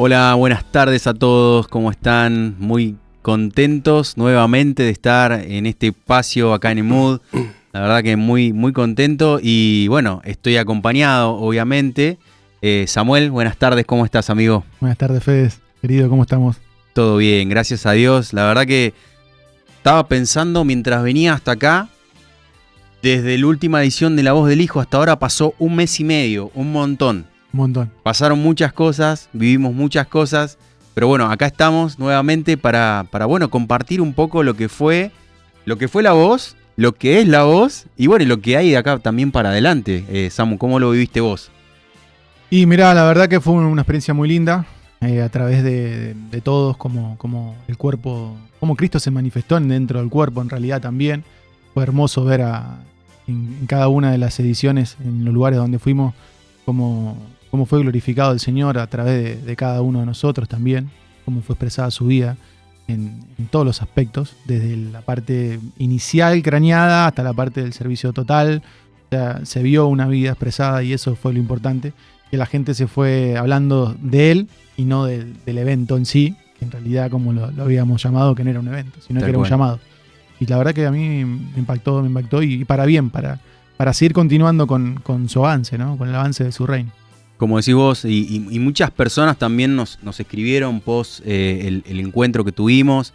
Hola, buenas tardes a todos, ¿cómo están? Muy contentos nuevamente de estar en este espacio acá en Mood. La verdad que muy contento y bueno, estoy acompañado obviamente. Samuel, buenas tardes, ¿cómo estás, amigo? Buenas tardes, Fede, querido, ¿cómo estamos? Todo bien, gracias a Dios. La verdad que estaba pensando mientras venía hasta acá, desde la última edición de La Voz del Hijo hasta ahora pasó 1 mes y medio, un montón. Un montón. Pasaron muchas cosas, vivimos muchas cosas, pero bueno, acá estamos nuevamente para bueno, compartir un poco lo que fue La Voz, lo que es La Voz y bueno, y lo que hay de acá también para adelante. Samu, ¿cómo lo viviste vos? Y mirá, la verdad que fue una experiencia muy linda, a través de todos, como el cuerpo, como Cristo se manifestó dentro del cuerpo en realidad también. Fue hermoso ver en cada una de las ediciones, en los lugares donde fuimos, cómo fue glorificado el Señor a través de cada uno de nosotros también, cómo fue expresada su vida en todos los aspectos, desde la parte inicial craneada hasta la parte del servicio total. O sea, se vio una vida expresada y eso fue lo importante, que la gente se fue hablando de él y no del evento en sí, que en realidad como lo habíamos llamado, que no era un evento, sino que era un llamado. Y la verdad que a mí me impactó y para bien, para seguir continuando con su avance, ¿no? Con el avance de su reino. Como decís vos, y muchas personas también nos escribieron post el encuentro que tuvimos,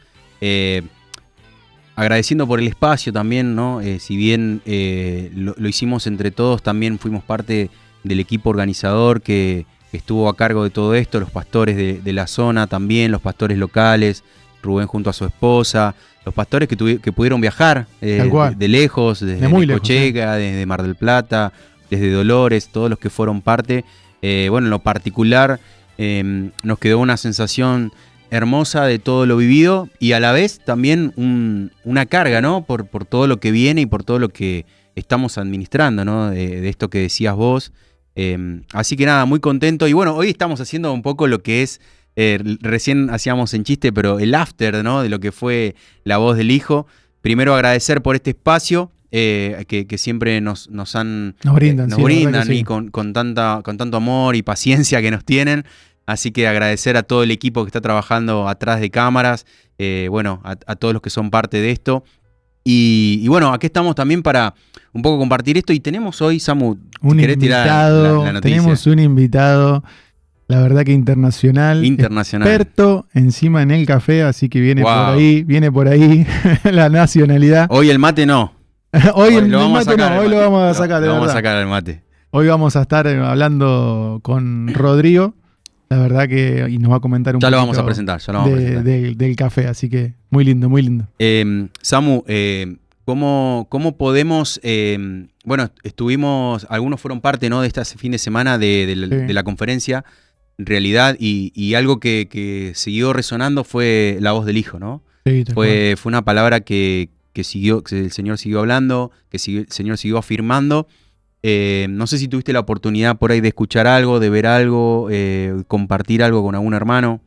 agradeciendo por el espacio también, ¿no? Si bien lo hicimos entre todos, también fuimos parte del equipo organizador que estuvo a cargo de todo esto, los pastores de la zona también, los pastores locales, Rubén junto a su esposa, los pastores que pudieron viajar de lejos, desde Necochea, desde Mar del Plata, desde Dolores, todos los que fueron parte. Bueno, en lo particular nos quedó una sensación hermosa de todo lo vivido y a la vez también una carga, ¿no? Por todo lo que viene y por todo lo que estamos administrando, ¿no? De esto que decías vos. Así que nada, muy contento. Y bueno, hoy estamos haciendo un poco lo que es, recién hacíamos en chiste, pero el after, ¿no? De lo que fue La Voz del Hijo. Primero agradecer por este espacio. Que siempre nos brindan y con tanto amor y paciencia que nos tienen. Así que agradecer a todo el equipo que está trabajando atrás de cámaras, bueno, a todos los que son parte de esto. Y bueno, aquí estamos también para un poco compartir esto. Y tenemos hoy, Samu, un ¿querés tirar la noticia? Tenemos un invitado, la verdad que internacional. Experto encima en el café, así que viene por ahí la nacionalidad. Hoy el mate no. Hoy lo vamos a sacar. Lo vamos a sacar el mate. Hoy vamos a estar hablando con Rodrigo, la verdad que, y nos va a comentar un poco. Ya lo vamos a presentar. Del café, así que muy lindo, muy lindo. Samu, ¿cómo podemos, bueno, algunos fueron parte, ¿no? De este fin de semana de la conferencia, en realidad, y algo que siguió resonando fue La Voz del Hijo, ¿no? Sí, fue una palabra que el Señor siguió hablando, el Señor siguió afirmando. No sé si tuviste la oportunidad por ahí de escuchar algo, de ver algo, compartir algo con algún hermano.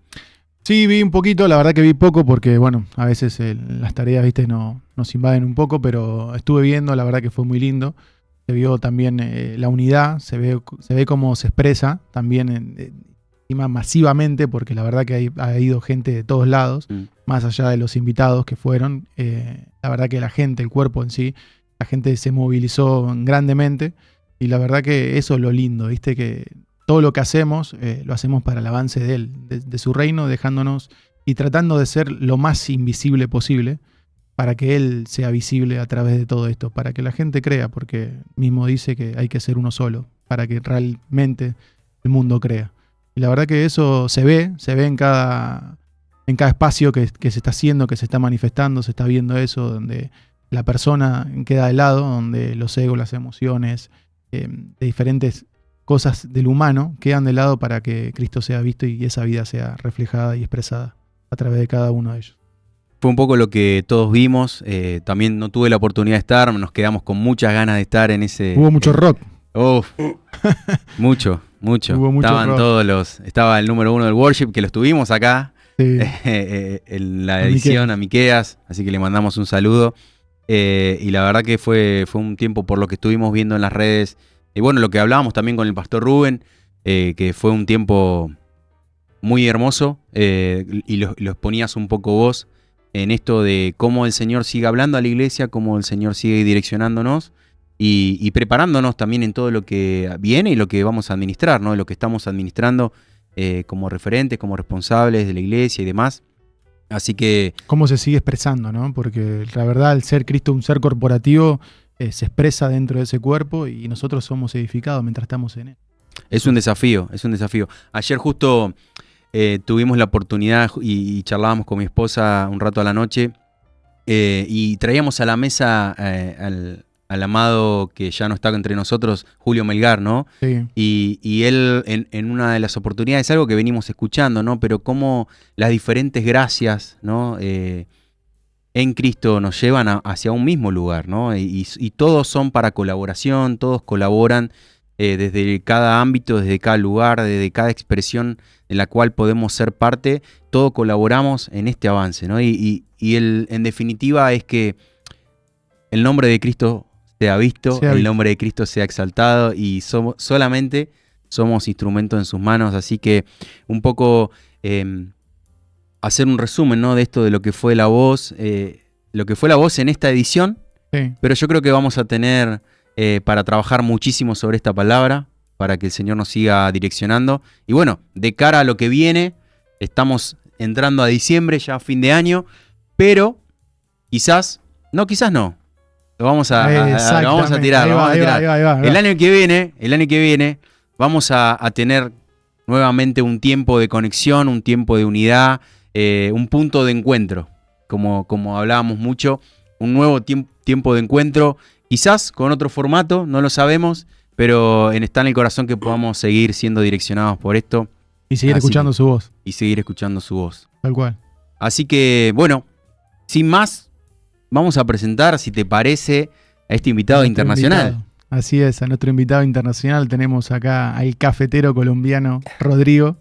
Sí, vi un poquito, la verdad que vi poco porque, bueno, a veces las tareas, viste, nos invaden un poco, pero estuve viendo, la verdad que fue muy lindo. Se vio también la unidad, se ve cómo se expresa también masivamente, porque la verdad que ha ido gente de todos lados, más allá de los invitados que fueron. La verdad que la gente, el cuerpo en sí, la gente se movilizó grandemente y la verdad que eso es lo lindo, ¿viste? Que todo lo que hacemos, lo hacemos para el avance de él, de su reino, dejándonos y tratando de ser lo más invisible posible para que él sea visible a través de todo esto, para que la gente crea, porque mismo dice que hay que ser uno solo, para que realmente el mundo crea. Y la verdad que eso se ve en cada espacio que se está haciendo, que se está manifestando, se está viendo eso, donde la persona queda de lado, donde los egos, las emociones, de diferentes cosas del humano quedan de lado para que Cristo sea visto y esa vida sea reflejada y expresada a través de cada uno de ellos. Fue un poco lo que todos vimos. También no tuve la oportunidad de estar, nos quedamos con muchas ganas de estar en ese... Hubo mucho rock. Mucho. Estaba el número 1 del worship, que lo estuvimos acá, sí. En la edición a Miqueas, así que le mandamos un saludo. Y la verdad que fue un tiempo, por lo que estuvimos viendo en las redes, y bueno, lo que hablábamos también con el pastor Rubén, que fue un tiempo muy hermoso, y lo exponías un poco vos en esto de cómo el Señor sigue hablando a la iglesia, cómo el Señor sigue direccionándonos y preparándonos también en todo lo que viene y lo que vamos a administrar, ¿no? Lo que estamos administrando como referentes, como responsables de la iglesia y demás. Así que... Cómo se sigue expresando, ¿no? Porque la verdad, el ser Cristo, un ser corporativo, se expresa dentro de ese cuerpo y nosotros somos edificados mientras estamos en él. Es un desafío, es un desafío. Ayer justo tuvimos la oportunidad y charlábamos con mi esposa un rato a la noche y traíamos a la mesa al amado que ya no está entre nosotros, Julio Melgar, ¿no? Sí. Y él en una de las oportunidades, algo que venimos escuchando, ¿no? Pero cómo las diferentes gracias, ¿no? En Cristo nos llevan hacia un mismo lugar, ¿no? Y todos son para colaboración, todos colaboran desde cada ámbito, desde cada lugar, desde cada expresión en la cual podemos ser parte, todos colaboramos en este avance, ¿no? En definitiva es que el nombre de Cristo sea visto, el nombre de Cristo sea exaltado y solamente somos instrumentos en sus manos, así que un poco hacer un resumen, ¿no? De esto de lo que fue la voz en esta edición, Sí. pero yo creo que vamos a tener para trabajar muchísimo sobre esta palabra, para que el Señor nos siga direccionando. Y bueno, de cara a lo que viene, estamos entrando a diciembre, ya a fin de año, pero quizás no. Lo vamos a tirar. Ahí va. El año que viene vamos a tener nuevamente un tiempo de conexión, un tiempo de unidad, un punto de encuentro, como hablábamos mucho, un nuevo tiempo de encuentro, quizás con otro formato, no lo sabemos, pero está en el corazón que podamos seguir siendo direccionados por esto. Y seguir escuchando su voz. Y seguir escuchando su voz. Tal cual. Así que, bueno, sin más, vamos a presentar, si te parece, a este invitado internacional. Así es, a nuestro invitado internacional tenemos acá al cafetero colombiano Rodrigo.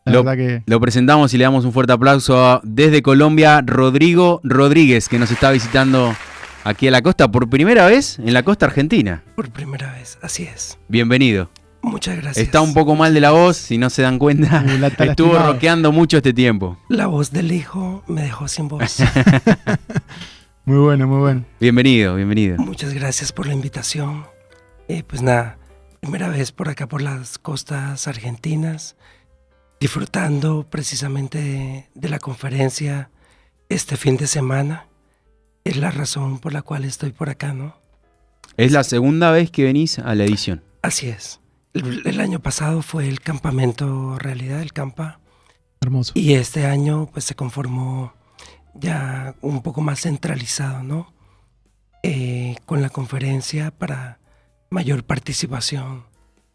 Lo presentamos y le damos un fuerte aplauso desde Colombia, Rodrigo Rodríguez, que nos está visitando aquí a la costa por primera vez en la costa argentina. Por primera vez, así es. Bienvenido. Muchas gracias. Está un poco mal de la voz, si no se dan cuenta. Estuvo rockeando mucho este tiempo. La voz del hijo me dejó sin voz. Muy bueno, muy bueno. Bienvenido. Muchas gracias por la invitación. Pues nada, primera vez por acá por las costas argentinas, disfrutando precisamente de la conferencia este fin de semana. Es la razón por la cual estoy por acá, ¿no? Es la segunda vez que venís a la edición. Así es. El año pasado fue el campamento Realidad, el Campa. Hermoso. Y este año pues se conformó ya un poco más centralizado, ¿no? Con la conferencia para mayor participación.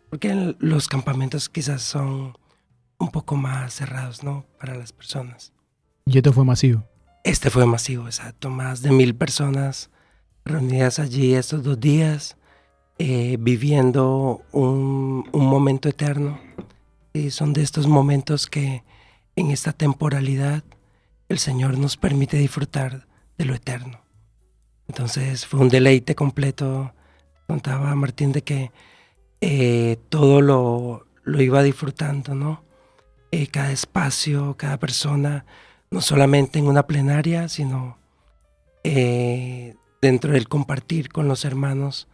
Porque los campamentos quizás son un poco más cerrados, ¿no? Para las personas. Y esto fue masivo. Este fue masivo, exacto. Más de 1000 personas reunidas allí estos 2 días, viviendo un momento eterno. Y son de estos momentos que en esta temporalidad el Señor nos permite disfrutar de lo eterno. Entonces fue un deleite completo. Contaba Martín de que todo lo iba disfrutando, ¿no? Cada espacio, cada persona, no solamente en una plenaria, sino dentro del compartir con los hermanos,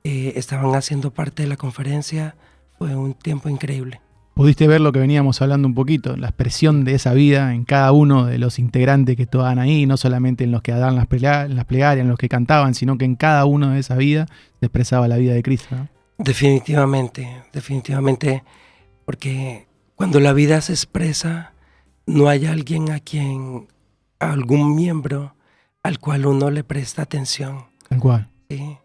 estaban haciendo parte de la conferencia. Fue un tiempo increíble. Pudiste ver lo que veníamos hablando un poquito, la expresión de esa vida en cada uno de los integrantes que estaban ahí, no solamente en los que daban las plegarias, en los que cantaban, sino que en cada uno de esa vida se expresaba la vida de Cristo, ¿no? Definitivamente, porque cuando la vida se expresa, no hay alguien algún miembro al cual uno le presta atención. Tal cual. ¿Sí?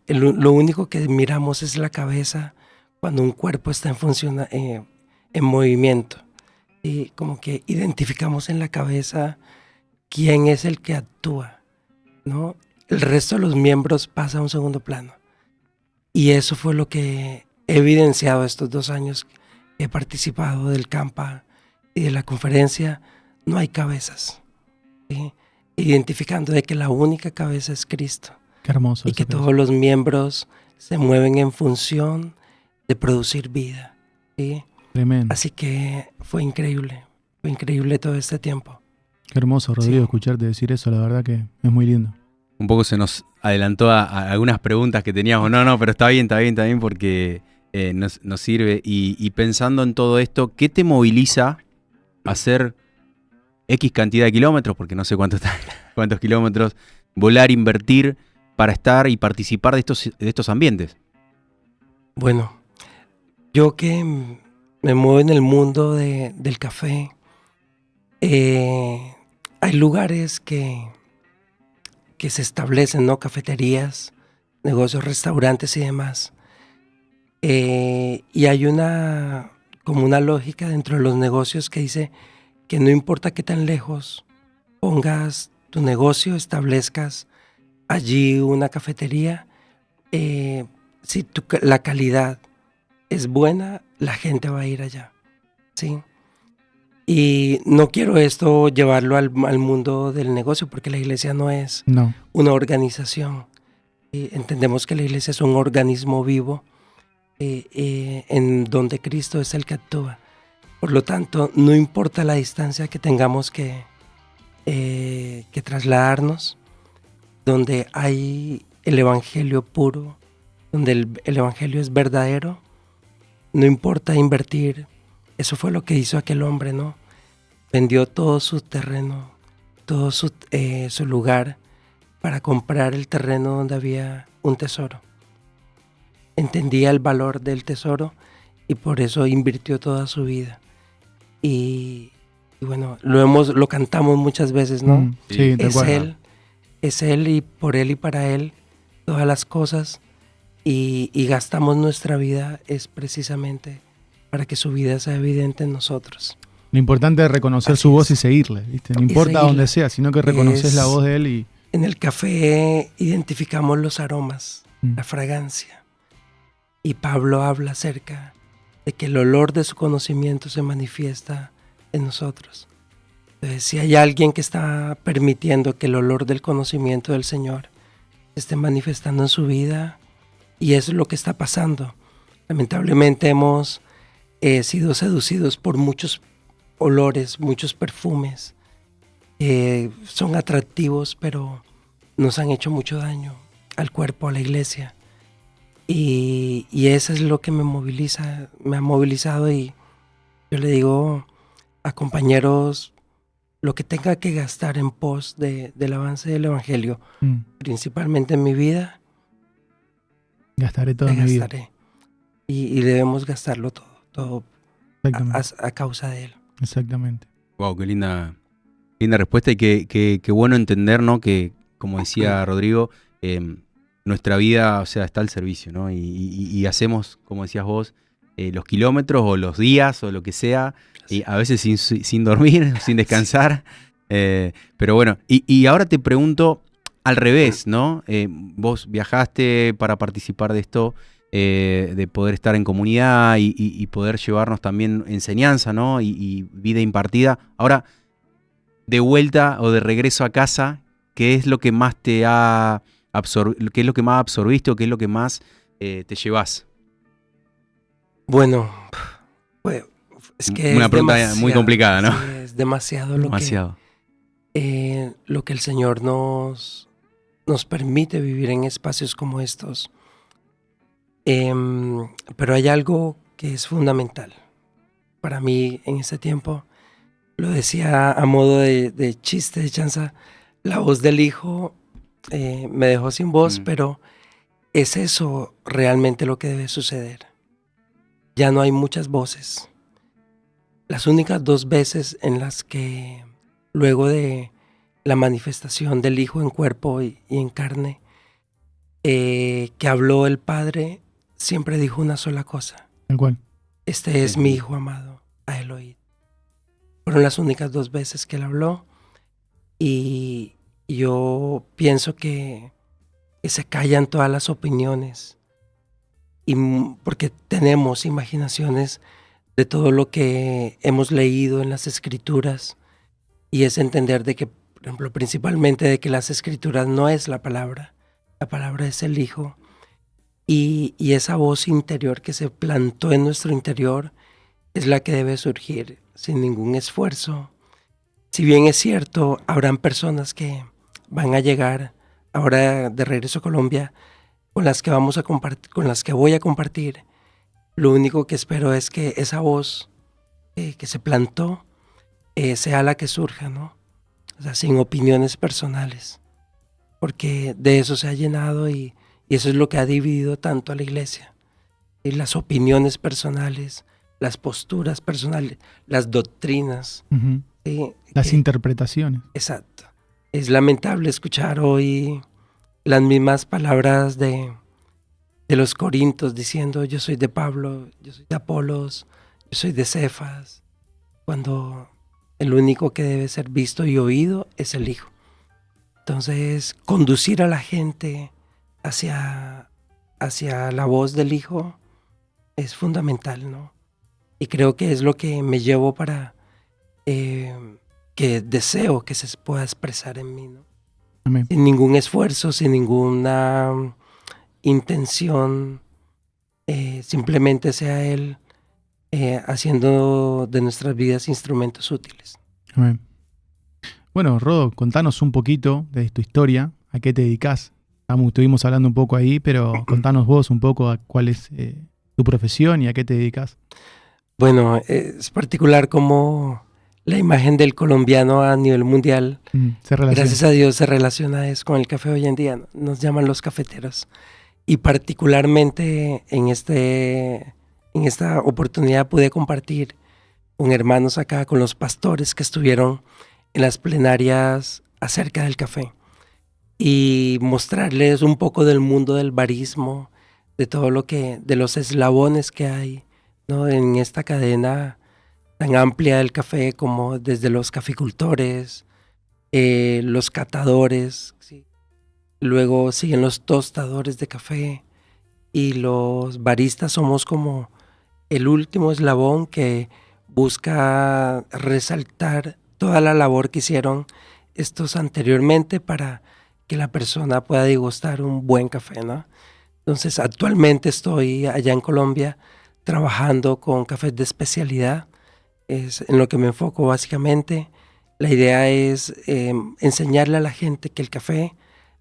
Lo único que miramos es la cabeza cuando un cuerpo está en movimiento. Y como que identificamos en la cabeza quién es el que actúa, ¿no? El resto de los miembros pasa a un segundo plano. Y eso fue lo que he evidenciado estos 2 años que he participado del Campa y de la conferencia. No hay cabezas, ¿sí? Identificando de que la única cabeza es Cristo. Qué hermoso. Y que todos los miembros se mueven en función de producir vida, ¿sí? Tremendo. Así que fue increíble todo este tiempo. Qué hermoso, Rodrigo, Sí. escucharte decir eso, la verdad que es muy lindo. Un poco se nos adelantó a algunas preguntas que teníamos. No, pero está bien porque nos sirve. Y pensando en todo esto, ¿qué te moviliza a hacer X cantidad de kilómetros? Porque no sé cuántos kilómetros, volar, invertir para estar y participar de estos ambientes. Bueno, yo que me muevo en el mundo del café, hay lugares que se establecen, ¿no? Cafeterías, negocios, restaurantes y demás. Y hay como una lógica dentro de los negocios que dice que no importa qué tan lejos pongas tu negocio, establezcas allí una cafetería, si la calidad es buena, la gente va a ir allá, ¿sí? Y no quiero esto llevarlo al mundo del negocio, porque la iglesia no es No. una organización. Entendemos que la iglesia es un organismo vivo en donde Cristo es el que actúa. Por lo tanto, no importa la distancia que tengamos que trasladarnos, donde hay el evangelio puro, donde el evangelio es verdadero, no importa invertir. Eso fue lo que hizo aquel hombre, ¿no? Vendió todo su terreno, todo su lugar para comprar el terreno donde había un tesoro. Entendía el valor del tesoro y por eso invirtió toda su vida. Y bueno, lo cantamos muchas veces, ¿no? Sí, tal cual. Es Él y por Él y para Él todas las cosas, y gastamos nuestra vida es precisamente para que su vida sea evidente en nosotros. Lo importante es reconocer Así su voz es. y seguirle, ¿viste? No importa seguirle. dónde sea, sino que reconoces la voz de él y... En el café identificamos los aromas, la fragancia. Y Pablo habla acerca de que el olor de su conocimiento se manifiesta en nosotros. Entonces, si hay alguien que está permitiendo que el olor del conocimiento del Señor se esté manifestando en su vida, y eso es lo que está pasando. Lamentablemente hemos sido seducidos por muchos olores, muchos perfumes. Son atractivos, pero nos han hecho mucho daño al cuerpo, a la iglesia. Y eso es lo que me ha movilizado, y yo le digo a compañeros, lo que tenga que gastar en pos del avance del evangelio, principalmente en mi vida, gastaré toda mi vida. Y debemos gastarlo todo a causa de él. Exactamente. Wow, qué linda respuesta, y qué bueno entender, ¿no? Que, como decía Rodrigo, nuestra vida, o sea, está al servicio, ¿no? Y hacemos, como decías vos, los kilómetros o los días o lo que sea, y a veces sin dormir, sin descansar. Pero bueno, y ahora te pregunto al revés, ¿no? Vos viajaste para participar de esto, de poder estar en comunidad y poder llevarnos también enseñanza, ¿no? Y vida impartida. Ahora, de vuelta o de regreso a casa, ¿qué es lo que más te ha qué es lo que más absorbiste o qué es lo que más te llevas? Bueno, pues, es que una es pregunta muy complicada, ¿no? Sí, es demasiado lo que el Señor nos permite vivir en espacios como estos. Pero hay algo que es fundamental para mí en este tiempo. Lo decía a modo de chiste, de chanza. La voz del Hijo me dejó sin voz, pero es eso realmente lo que debe suceder. Ya no hay muchas voces. Las únicas 2 veces en las que, luego de la manifestación del Hijo en cuerpo y en carne, que habló el Padre, siempre dijo una sola cosa. ¿En cuál? Este es mi Hijo amado, a él oíd. Fueron las únicas 2 veces que él habló, y yo pienso que se callan todas las opiniones, y porque tenemos imaginaciones de todo lo que hemos leído en las Escrituras, y es entender de que, por ejemplo, principalmente de que las Escrituras no es la palabra es el Hijo, y esa voz interior que se plantó en nuestro interior es la que debe surgir sin ningún esfuerzo. Si bien es cierto, habrán personas que van a llegar ahora de regreso a Colombia con las que vamos a compartir, con las que voy a compartir. Lo único que espero es que esa voz que se plantó sea la que surja, ¿no? O sea, sin opiniones personales, porque de eso se ha llenado y eso es lo que ha dividido tanto a la iglesia. Y las opiniones personales, las posturas personales, las doctrinas. Ujú. Las interpretaciones. Exacto. Es lamentable escuchar hoy las mismas palabras de los corintios diciendo yo soy de Pablo, yo soy de Apolos, yo soy de Cefas, cuando el único que debe ser visto y oído es el Hijo. Entonces, conducir a la gente hacia la voz del Hijo es fundamental, ¿no? Y creo que es lo que me llevo para que deseo que se pueda expresar en mí, ¿no? Amén. Sin ningún esfuerzo, sin ninguna intención, simplemente sea Él haciendo de nuestras vidas instrumentos útiles. Amén. Bueno, Rodo, contanos un poquito de tu historia, a qué te dedicás. Estuvimos hablando un poco ahí, pero contanos vos un poco a cuál es tu profesión y a qué te dedicás. Bueno, es particular como la imagen del colombiano a nivel mundial, gracias a Dios, se relaciona con el café hoy en día. Nos llaman los cafeteros. Y particularmente en esta oportunidad pude compartir con hermanos acá, con los pastores que estuvieron en las plenarias acerca del café y mostrarles un poco del mundo del barismo, de todo de los eslabones que hay, ¿no? En esta cadena tan amplia del café, como desde los caficultores, los catadores, ¿sí? Luego siguen los tostadores de café y los baristas somos como el último eslabón que busca resaltar toda la labor que hicieron estos anteriormente para que la persona pueda degustar un buen café, ¿no? Entonces, actualmente estoy allá en Colombia trabajando con cafés de especialidad. Es en lo que me enfoco básicamente. La idea es enseñarle a la gente que el café,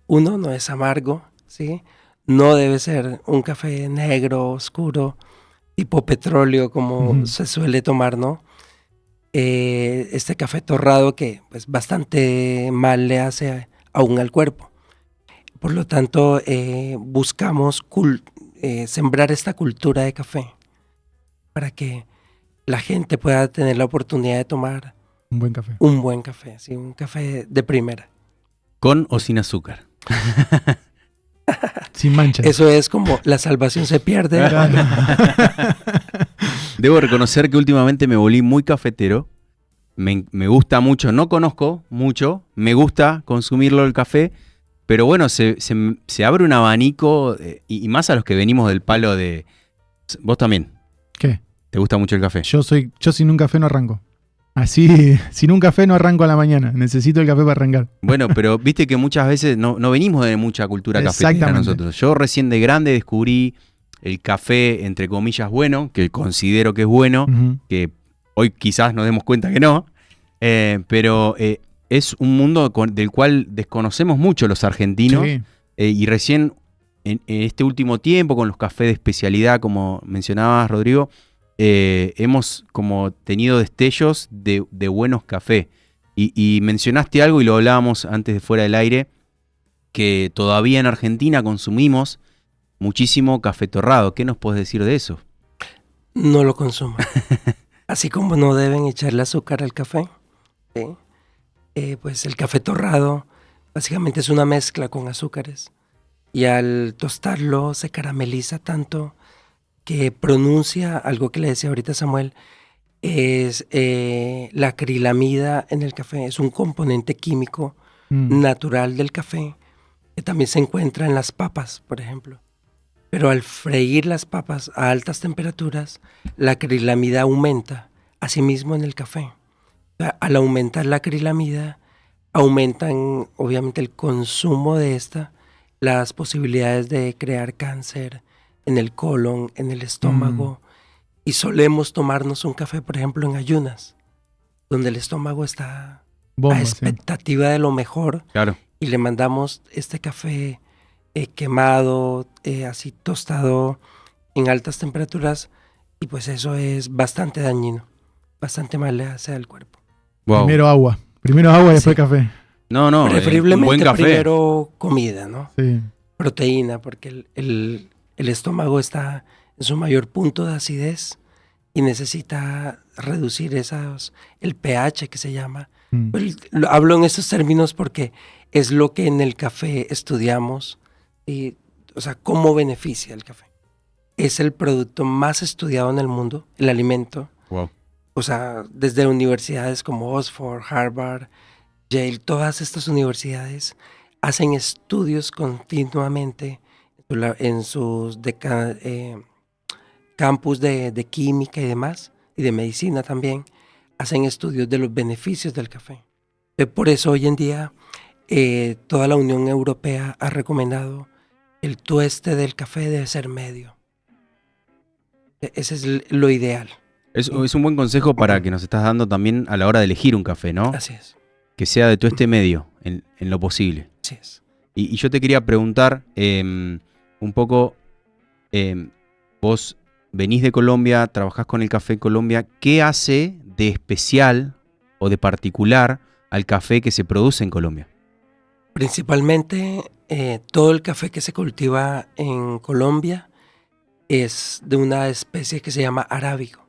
uno, no es amargo, ¿sí? No debe ser un café negro, oscuro, tipo petróleo, como se suele tomar, ¿no? Este café torrado que pues bastante mal le hace aún al cuerpo. Por lo tanto, buscamos sembrar esta cultura de café para que la gente pueda tener la oportunidad de tomar un buen café. Un buen café, sí, un café de primera. ¿Con o sin azúcar? Sin manchas. Eso es como la salvación se pierde. Debo reconocer que últimamente me volví muy cafetero. Me gusta mucho, no conozco mucho, me gusta consumirlo el café, pero bueno, se abre un abanico y más a los que venimos del palo de... ¿Vos también? ¿Qué? ¿Te gusta mucho el café? Yo sin un café no arranco. Así, sin un café no arranco a la mañana. Necesito el café para arrancar. Bueno, pero viste que muchas veces no venimos de mucha cultura cafetera nosotros. Yo recién de grande descubrí el café, entre comillas, bueno, que considero que es bueno, que hoy quizás nos demos cuenta que no, pero es un mundo del cual desconocemos mucho los argentinos. Sí. Y recién en este último tiempo, con los cafés de especialidad, como mencionabas, Rodrigo, hemos como tenido destellos de buenos cafés. Y mencionaste algo, y lo hablábamos antes de fuera del aire, que todavía en Argentina consumimos muchísimo café torrado. ¿Qué nos puedes decir de eso? No lo consumo. Así como no deben echarle azúcar al café, ¿sí? Pues el café torrado básicamente es una mezcla con azúcares. Y al tostarlo se carameliza tanto que pronuncia algo que le decía ahorita Samuel, es la acrilamida en el café. Es un componente químico natural del café que también se encuentra en las papas, por ejemplo. Pero al freír las papas a altas temperaturas, la acrilamida aumenta, asimismo en el café. Al aumentar la acrilamida, aumentan obviamente el consumo de las posibilidades de crear cáncer en el colon, en el estómago, y solemos tomarnos un café, por ejemplo, en ayunas, donde el estómago está Bomba, a sí. expectativa de lo mejor, Claro. y le mandamos este café quemado, así tostado, en altas temperaturas, y pues eso es bastante dañino, bastante mal le hace al cuerpo. Wow. Primero agua y después Sí. café. No, un Preferiblemente buen café. primero comida, ¿no? Sí. Proteína, porque el estómago está en su mayor punto de acidez y necesita reducir el pH que se llama. Mm. Pues, hablo en estos términos porque es lo que en el café estudiamos, y, o sea, cómo beneficia el café. Es el producto más estudiado en el mundo, el alimento. Wow. O sea, desde universidades como Oxford, Harvard, Yale, todas estas universidades hacen estudios continuamente en sus campus de química y demás, y de medicina también, hacen estudios de los beneficios del café. Por eso hoy en día toda la Unión Europea ha recomendado el tueste del café debe ser medio. Ese es lo ideal. Es un buen consejo para que nos estás dando también a la hora de elegir un café, ¿no? Así es, Que sea de tueste medio, en lo posible. así es. Y yo te quería preguntar un poco, vos venís de Colombia, trabajás con el café en Colombia, ¿qué hace de especial o de particular al café que se produce en Colombia? Principalmente todo el café que se cultiva en Colombia es de una especie que se llama arábigo.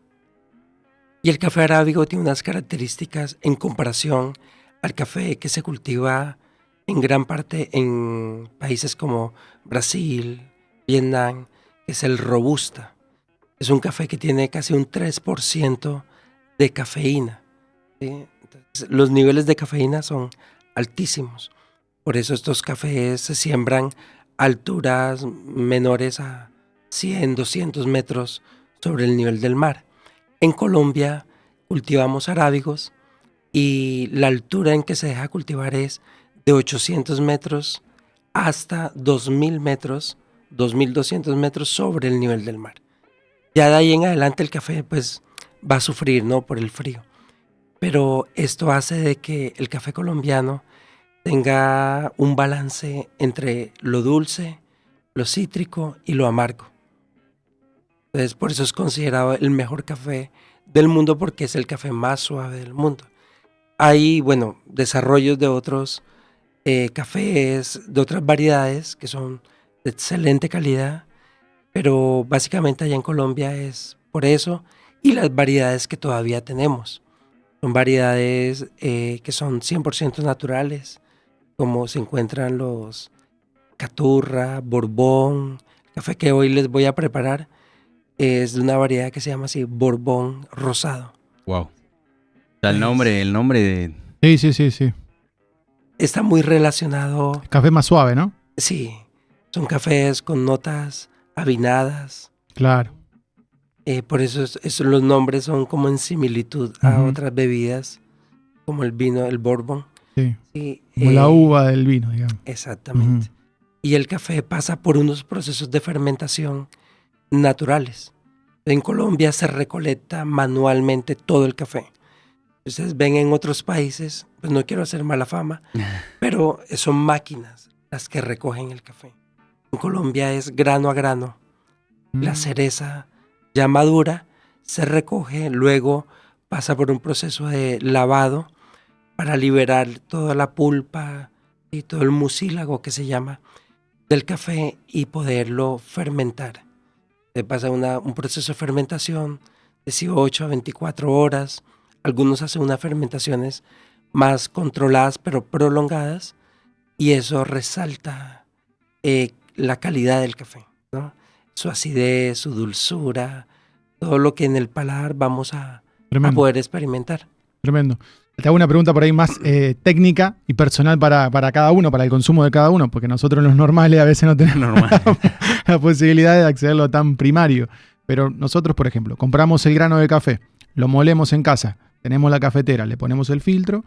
Y el café arábigo tiene unas características en comparación al café que se cultiva en gran parte en países como Brasil, Vietnam, que es el robusta. Es un café que tiene casi un 3% de cafeína, ¿sí? Entonces, los niveles de cafeína son altísimos. Por eso estos cafés se siembran a alturas menores a 100, 200 metros sobre el nivel del mar. En Colombia cultivamos arábigos y la altura en que se deja cultivar es de 800 metros hasta 2000 metros, 2200 metros sobre el nivel del mar. Ya de ahí en adelante el café pues va a sufrir, ¿no? Por el frío. Pero esto hace de que el café colombiano tenga un balance entre lo dulce, lo cítrico y lo amargo. Entonces, por eso es considerado el mejor café del mundo, porque es el café más suave del mundo. Hay, bueno, desarrollos de otros cafés, de otras variedades que son de excelente calidad, pero básicamente allá en Colombia es por eso, y las variedades que todavía tenemos. Son variedades que son 100% naturales, como se encuentran los Caturra, Borbón. El café que hoy les voy a preparar es de una variedad que se llama así, Borbón Rosado. Wow. O sea, el nombre de... Sí. Está muy relacionado, Café más suave, ¿no? sí, son cafés con notas avinadas. Claro. Por eso, los nombres son como en similitud a Ujú. otras bebidas, como el vino, el Bourbon. Sí. Sí, Como la uva del vino, digamos. exactamente. Ujú. Y el café pasa por unos procesos de fermentación naturales. En Colombia se recolecta manualmente todo el café. Ustedes ven en otros países, pues no quiero hacer mala fama, pero son máquinas las que recogen el café. En Colombia es grano a grano. La cereza ya madura se recoge, luego pasa por un proceso de lavado para liberar toda la pulpa y todo el mucílago que se llama del café y poderlo fermentar. Pasa un proceso de fermentación de 18 a 24 horas. Algunos hacen unas fermentaciones más controladas pero prolongadas, y eso resalta la calidad del café, ¿no? Su acidez, su dulzura, todo lo que en el paladar vamos a Tremendo. poder experimentar. Tremendo. Te hago una pregunta por ahí más técnica y personal para cada uno, para el consumo de cada uno, porque nosotros los normales a veces no tenemos la posibilidad de acceder a lo tan primario. Pero nosotros, por ejemplo, compramos el grano de café, lo molemos en casa, tenemos la cafetera, le ponemos el filtro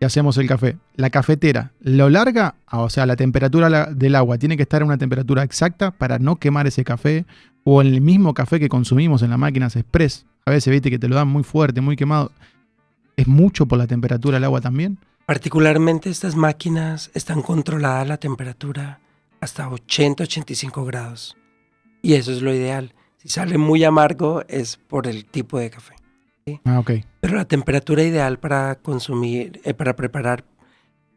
y hacemos el café. La cafetera lo larga, o sea, la temperatura del agua tiene que estar a una temperatura exacta para no quemar ese café o el mismo café que consumimos en las máquinas express, a veces viste que te lo dan muy fuerte, muy quemado, ¿es mucho por la temperatura del agua también? Particularmente estas máquinas están controladas la temperatura hasta 80-85 grados. Y eso es lo ideal. Si sale muy amargo es por el tipo de café. ¿Sí? Ah, ok. Pero la temperatura ideal para consumir, para preparar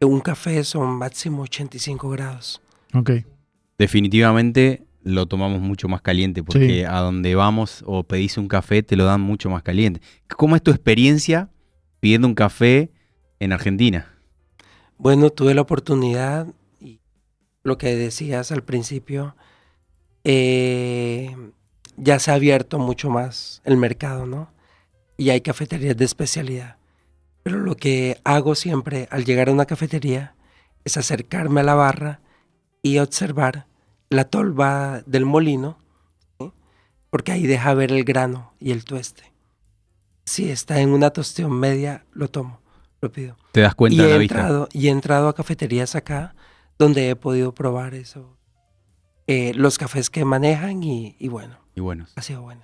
un café son máximo 85 grados. Ok. Definitivamente lo tomamos mucho más caliente porque Sí. a donde vamos o pedís un café te lo dan mucho más caliente. ¿Cómo es tu experiencia pidiendo un café en Argentina? Bueno, tuve la oportunidad y lo que decías al principio, ya se ha abierto mucho más el mercado, ¿no? Y hay cafeterías de especialidad. Pero lo que hago siempre al llegar a una cafetería es acercarme a la barra y observar la tolva del molino, ¿sí? Porque ahí deja ver el grano y el tueste. Si está en una tostión media, lo tomo, lo pido. Te das cuenta a la vista. Y he entrado a cafeterías acá donde he podido probar eso, los cafés que manejan y bueno, Y bueno, ha sido bueno.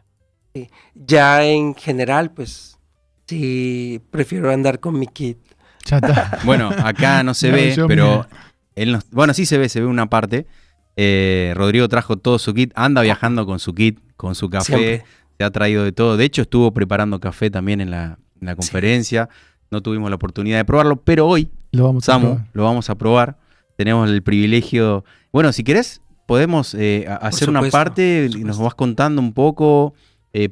Sí. Ya en general, pues sí, prefiero andar con mi kit. Ya está. bueno, acá no se No, ve, yo pero mira. bueno, sí se ve una parte. Rodrigo trajo todo su kit, anda viajando con su kit, con su café, Siempre. se ha traído de todo. De hecho, estuvo preparando café también en la conferencia. No tuvimos la oportunidad de probarlo, pero hoy, Lo vamos a Samu, probar. lo vamos a probar. Tenemos el privilegio. Bueno, si querés, podemos hacer una supuesto, parte por y nos supuesto. vas contando un poco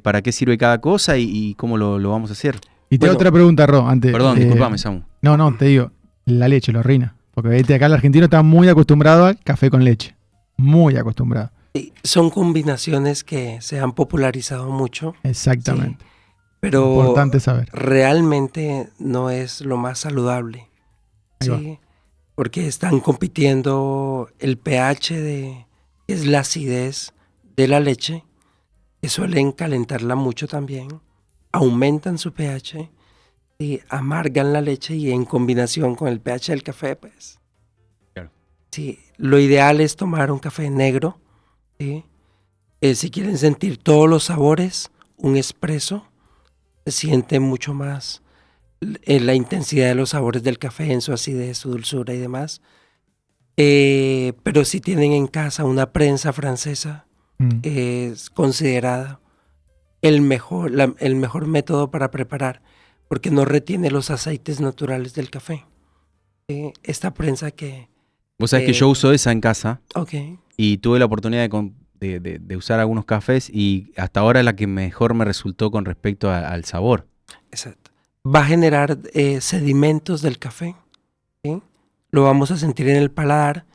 para qué sirve cada cosa y cómo lo vamos a hacer. Y te hago Bueno, otra pregunta, Ro, antes. Perdón, disculpame, Samu. No, te digo, la leche, lo arruina. Porque viste, acá el argentino está muy acostumbrado al café con leche. Muy acostumbrado. Sí, son combinaciones que se han popularizado mucho, Exactamente. pero Importante saber. realmente no es lo más saludable. Ahí va. Sí, porque están compitiendo el pH que es la acidez de la leche, que suelen calentarla mucho también, aumentan su pH y amargan la leche y en combinación con el pH del café, pues. Claro. Sí, lo ideal es tomar un café negro, ¿sí? Si quieren sentir todos los sabores, un espresso, se siente mucho más la intensidad de los sabores del café en su acidez, su dulzura y demás. Pero si tienen en casa una prensa francesa, es considerada el mejor método para preparar, porque no retiene los aceites naturales del café. Esta prensa que... Vos sabés que yo uso esa en casa Ok, y tuve la oportunidad de usar algunos cafés y hasta ahora es la que mejor me resultó con respecto al sabor. exacto. Va a generar sedimentos del café, ¿sí? Lo vamos a sentir en el paladar,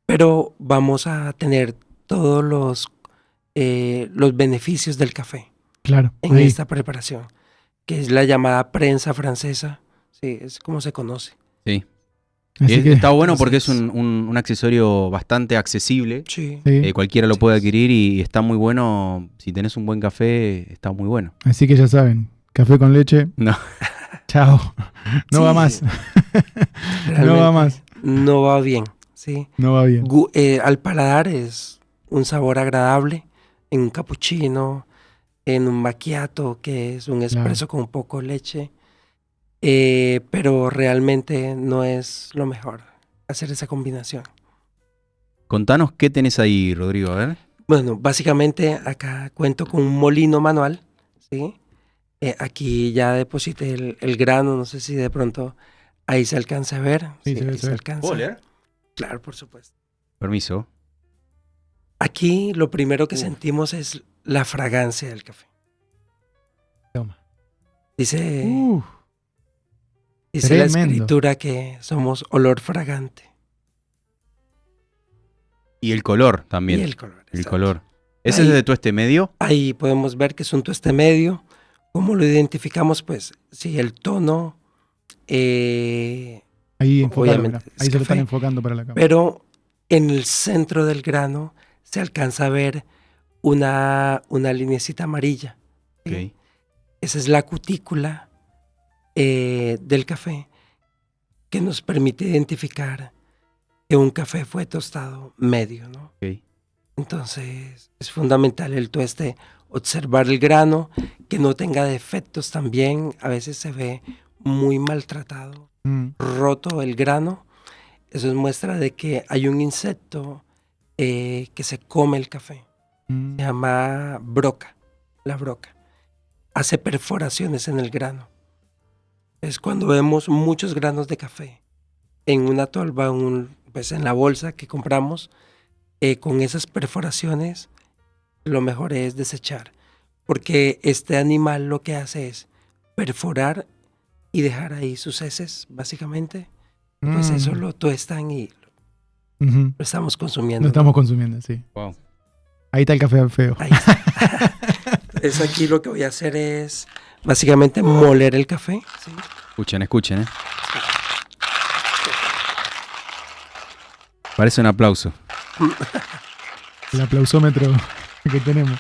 pero vamos a tener todos los beneficios del café Claro. en Ahí. esta preparación, que es la llamada prensa francesa, sí, es como se conoce. Sí. Así Y que, está bueno porque es Entonces, un accesorio bastante accesible. Sí, sí. Cualquiera lo Sí, puede sí. adquirir y está muy bueno. Si tenés un buen café, está muy bueno. Así que ya saben, café con leche, No. chao. No Sí, va más. No va realmente más. no va bien, sí. No va bien. Al paladar es un sabor agradable en un cappuccino, en un macchiato, que es un espresso con un poco de leche, pero realmente no es lo mejor hacer esa combinación. Contanos qué tenés ahí, Rodrigo, a ver. Bueno, básicamente acá cuento con un molino manual, ¿sí? Aquí ya deposité el grano, no sé si de pronto ahí se alcanza a ver. Sí, se ve, ahí se ve. alcanza. Claro, por supuesto. Permiso. Aquí lo primero que sentimos es la fragancia del café. Toma. Dice la tremendo. escritura que somos olor fragante. Y el color también. Y el color. El exacto. color. ¿Ese Ahí- es de tueste medio? Ahí podemos ver que es un tueste medio. ¿Cómo lo identificamos? Pues sí, el tono, Ahí enfocado. obviamente es Ahí se lo están café, enfocando para la cámara. pero en el centro del grano se alcanza a ver una linecita amarilla. ¿sí? Ok. Esa es la cutícula del café que nos permite identificar que un café fue tostado medio, ¿no? Ok. Entonces es fundamental el tueste, observar el grano, que no tenga defectos también. A veces se ve muy maltratado, roto el grano. Eso es muestra de que hay un insecto que se come el café. Se llama broca, la broca. Hace perforaciones en el grano. Es cuando vemos muchos granos de café en una tolva, pues en la bolsa que compramos, con esas perforaciones, lo mejor es desechar. Porque este animal lo que hace es perforar y dejar ahí sus heces, básicamente. Pues eso lo tuestan y lo estamos consumiendo. Lo estamos consumiendo, sí. Wow. Ahí está el café feo. Ahí está. Entonces aquí lo que voy a hacer es básicamente moler el café. ¿Sí? Escuchen. Parece un aplauso. El aplausómetro que tenemos.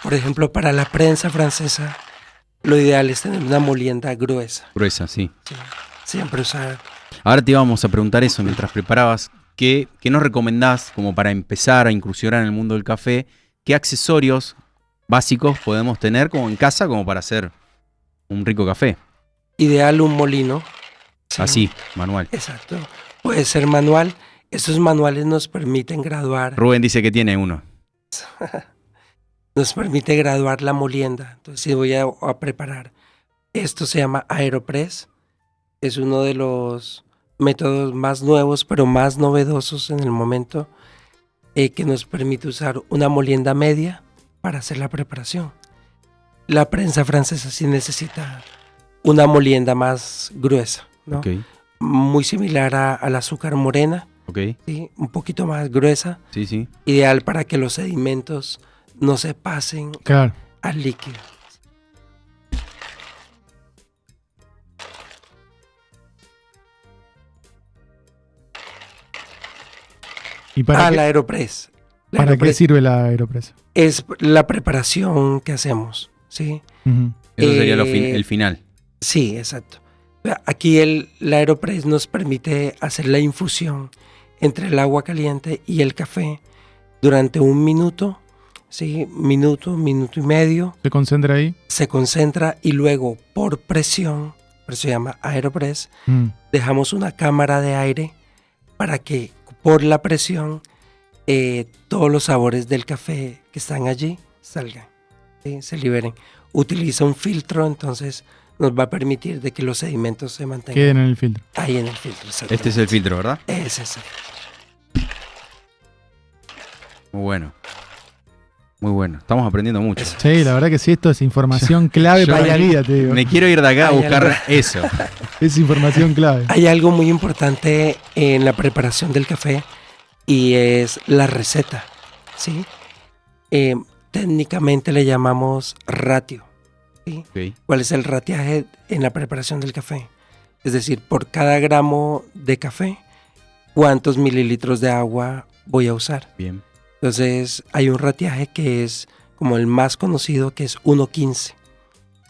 Por ejemplo, para la prensa francesa, lo ideal es tener una molienda gruesa. Gruesa, sí. ¿Sí? Siempre usar. Ahora te íbamos a preguntar eso mientras preparabas. ¿Qué nos recomendás como para empezar a incursionar en el mundo del café? ¿Qué accesorios básicos podemos tener como en casa como para hacer un rico café? Ideal un molino. ¿Sí? Así, manual. Exacto. Puede ser manual. Estos manuales nos permiten graduar. Rubén dice que tiene uno. Nos permite graduar la molienda. Entonces, si voy a preparar. Esto se llama Aeropress. Es uno de los métodos más nuevos, pero más novedosos en el momento, que nos permite usar una molienda media para hacer la preparación. La prensa francesa sí necesita una molienda más gruesa, ¿no? Ok. Muy similar al azúcar morena, Ok. ¿sí? Un poquito más gruesa, Sí. ideal para que los sedimentos no se pasen Claro. al líquido. ¿Y para, La Aeropress. La ¿para qué Aeropress sirve la Aeropress? es la preparación que hacemos, ¿sí? Eso sería Eh, el final. Sí, exacto. Aquí la Aeropress nos permite hacer la infusión entre el agua caliente y el café durante 1 minuto, ¿sí? Minuto y medio. ¿Se concentra ahí? Se concentra y luego por presión, por eso se llama Aeropress, dejamos una cámara de aire para que por la presión todos los sabores del café que están allí salgan, ¿sí? Se liberen. Utiliza un filtro, entonces nos va a permitir de que los sedimentos se mantengan Queden en el filtro. ahí en el filtro. Este es el filtro, ¿verdad? Es ese. Muy bueno. Muy bueno. Estamos aprendiendo mucho. Sí, la verdad que sí, esto es información clave Yo para la vida, te digo. Me quiero ir de acá a Hay buscar algo. eso. Es información clave. Hay algo muy importante en la preparación del café y es la receta, ¿sí? Técnicamente le llamamos ratio, ¿sí? Ok. ¿Cuál es el ratiaje en la preparación del café? Es decir, por cada gramo de café, ¿cuántos mililitros de agua voy a usar? Bien. Entonces, hay un ratiaje que es como el más conocido, que es 1:15,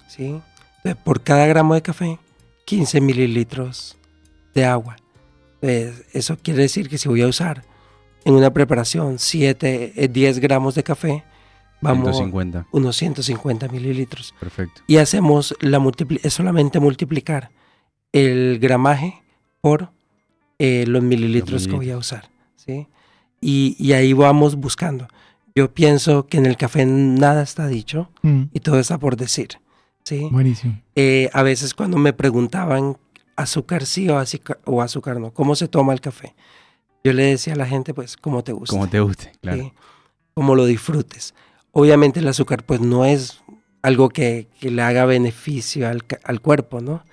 ¿sí? Entonces, por cada gramo de café, 15 mililitros de agua. Entonces, eso quiere decir que si voy a usar en una preparación 10 gramos de café, vamos 150. unos 150 mililitros. Perfecto. Y hacemos es solamente multiplicar el gramaje por los mililitros que voy a usar, ¿sí? Y ahí vamos buscando. Yo pienso que en el café nada está dicho y todo está por decir, ¿sí? Buenísimo. A veces cuando me preguntaban azúcar sí o azúcar no, ¿cómo se toma el café? Yo le decía a la gente, pues, como te guste. Como te guste, claro. ¿Sí? Como lo disfrutes. Obviamente el azúcar, pues, no es algo que le haga beneficio al cuerpo, ¿no?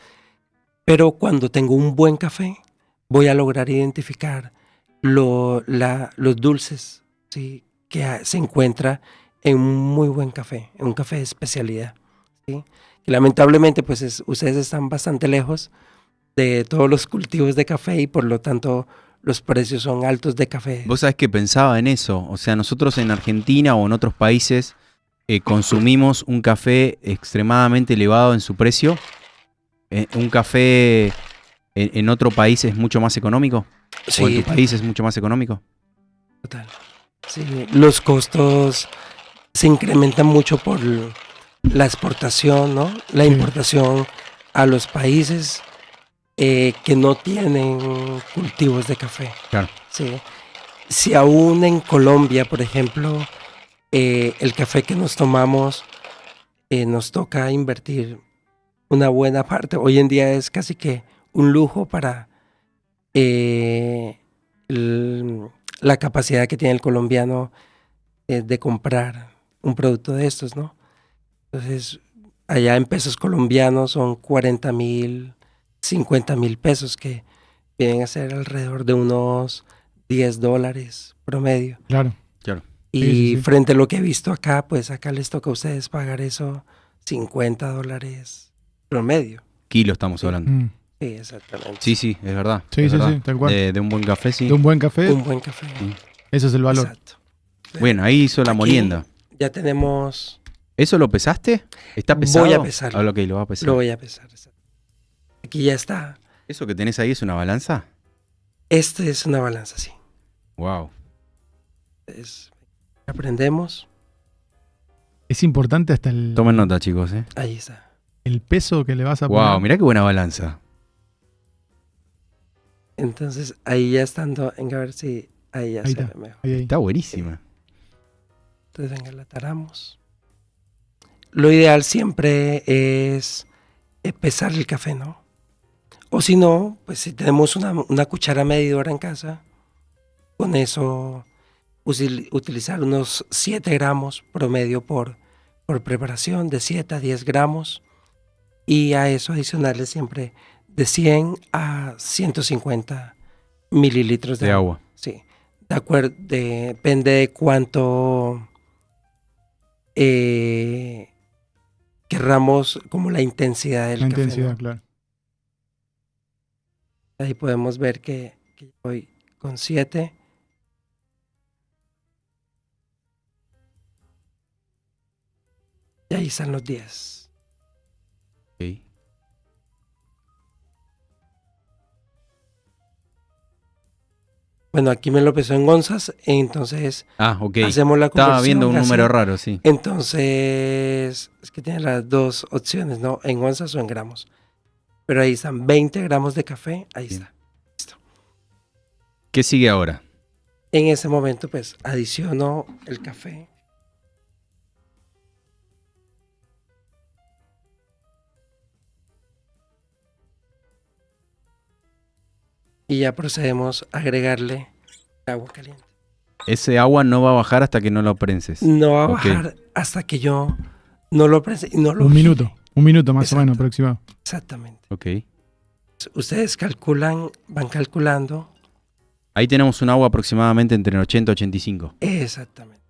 Pero cuando tengo un buen café, voy a lograr identificar los dulces, ¿sí? Que se encuentra en un muy buen café, en un café de especialidad, ¿sí? Y lamentablemente, pues, ustedes están bastante lejos de todos los cultivos de café y por lo tanto los precios son altos de café. Vos sabés que pensaba en eso. O sea, nosotros en Argentina o en otros países consumimos un café extremadamente elevado en su precio. ¿Un café en otro país es mucho más económico? ¿O en Sí, tu país es mucho más económico? total. Sí, los costos se incrementan mucho por la exportación, ¿no? La Sí. importación a los países que no tienen cultivos de café. Claro. Sí. Si aún en Colombia, por ejemplo, el café que nos tomamos nos toca invertir una buena parte. Hoy en día es casi que un lujo para la capacidad que tiene el colombiano de comprar un producto de estos, ¿no? Entonces, allá en pesos colombianos son 40,000, 50,000 pesos, que vienen a ser alrededor de unos $10 promedio. Claro. Claro. Y Sí. frente a lo que he visto acá, pues acá les toca a ustedes pagar eso $50 promedio. Kilo estamos Sí. hablando. Mm. Sí, exactamente. Sí, sí, es verdad. Sí, es sí, verdad. sí, tal cual. De un buen café, sí. De un buen café, Un buen café. Sí. ese es el valor. Exacto. Bueno, ahí hizo la Aquí molienda. Ya tenemos, ¿Eso lo pesaste? ¿Está Voy pesado? a pesarlo. Ah, ok, lo va a pesar. lo voy a pesar. Exacto. Aquí ya está. ¿Eso que tenés ahí es una balanza? Este es una balanza, sí. Wow. Aprendemos. Es importante hasta Tomen nota, chicos, Ahí está. el peso que le vas a Wow, poner. mirá qué buena balanza. Entonces, ahí ya estando, venga a ver si ahí ya Ahí se está. ve mejor. Ahí. Está buenísima. Entonces, venga, la taramos. Lo ideal siempre es pesar el café, ¿no? O si no, pues si tenemos una cuchara medidora en casa, con eso utilizar unos 7 gramos promedio por preparación, de 7 a 10 gramos. Y a eso adicionarle siempre de 100 a 150 mililitros De agua. Sí, de acuerdo, depende de cuánto querramos, como la intensidad del La café, intensidad, ¿no? claro. Ahí podemos ver que voy con 7. Y ahí están los 10. Ok. Bueno, aquí me lo pesó en onzas, entonces Ah, ok. hacemos la conversión. Estaba viendo un así. número raro, sí. Entonces, es que tiene las dos opciones, ¿no? En onzas o en gramos. Pero ahí están 20 gramos de café, ahí Bien. está. Listo. ¿Qué sigue ahora? En ese momento, pues, adiciono el café. Y ya procedemos a agregarle agua caliente. Ese agua no va a bajar hasta que no lo prenses. No va a Ok. bajar hasta que yo no lo prese y no lo Un gire. minuto. Un minuto más Exacto. o menos aproximado. Exactamente. Ok. Ustedes calculan, van calculando. Ahí tenemos un agua aproximadamente entre 80 y 85. Exactamente.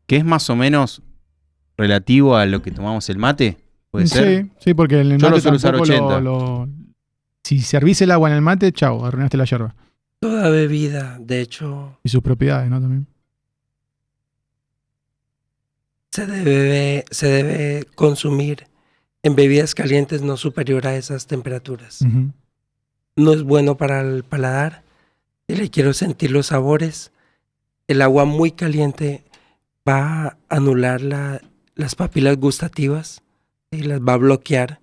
¿Que es más o menos relativo a lo que tomamos el mate? ¿Puede ser? Sí, porque el Yo lo mate suelo usar tampoco 80. Si servís el agua en el mate, chao, arruinaste la yerba. Toda bebida, de hecho, Y sus propiedades, ¿no? También. se debe consumir en bebidas calientes no superior a esas temperaturas. Ujú. No es bueno para el paladar. Si le quiero sentir los sabores, el agua muy caliente va a anular las papilas gustativas y las va a bloquear.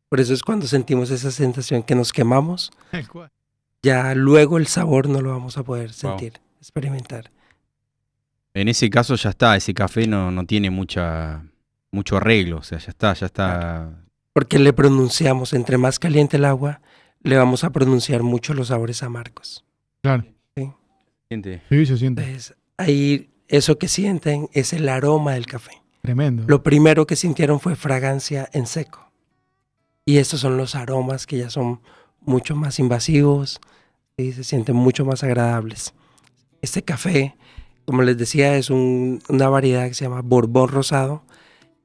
Por eso es cuando sentimos esa sensación que nos quemamos. Ya luego el sabor no lo vamos a poder sentir, experimentar. En ese caso ya está, ese café no tiene mucho arreglo, o sea, ya está. Porque le pronunciamos, entre más caliente el agua, le vamos a pronunciar mucho los sabores amargos. Claro. Gente, Sí, se siente. Entonces, ahí eso que sienten es el aroma del café. Tremendo. Lo primero que sintieron fue fragancia en seco. Y estos son los aromas que ya son mucho más invasivos y se sienten mucho más agradables. Este café, como les decía, es una variedad que se llama Borbón Rosado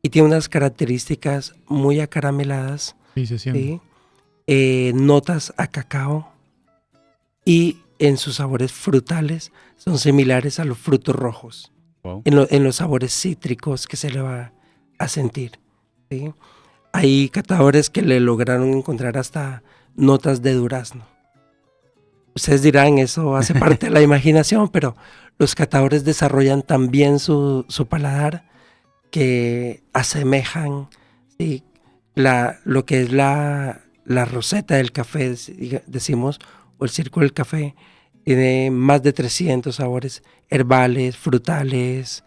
y tiene unas características muy acarameladas, Sí, se siente. ¿sí? Notas a cacao y en sus sabores frutales son similares a los frutos rojos. wow. En los sabores cítricos que se le va a sentir, ¿sí? Hay catadores que le lograron encontrar hasta notas de durazno. Ustedes dirán, eso hace parte de la imaginación, pero los catadores desarrollan también su paladar, que asemejan, ¿sí?, lo que es la roseta del café, decimos, o el círculo del café. Tiene más de 300 sabores herbales, frutales,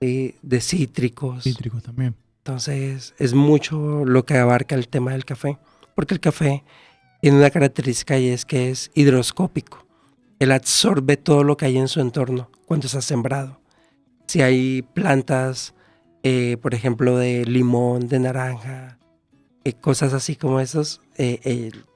de cítricos. Cítricos también. Entonces es mucho lo que abarca el tema del café, porque el café tiene una característica y es que es hidroscópico. Él absorbe todo lo que hay en su entorno cuando está sembrado. Si hay plantas, por ejemplo, de limón, de naranja, cosas así como esos,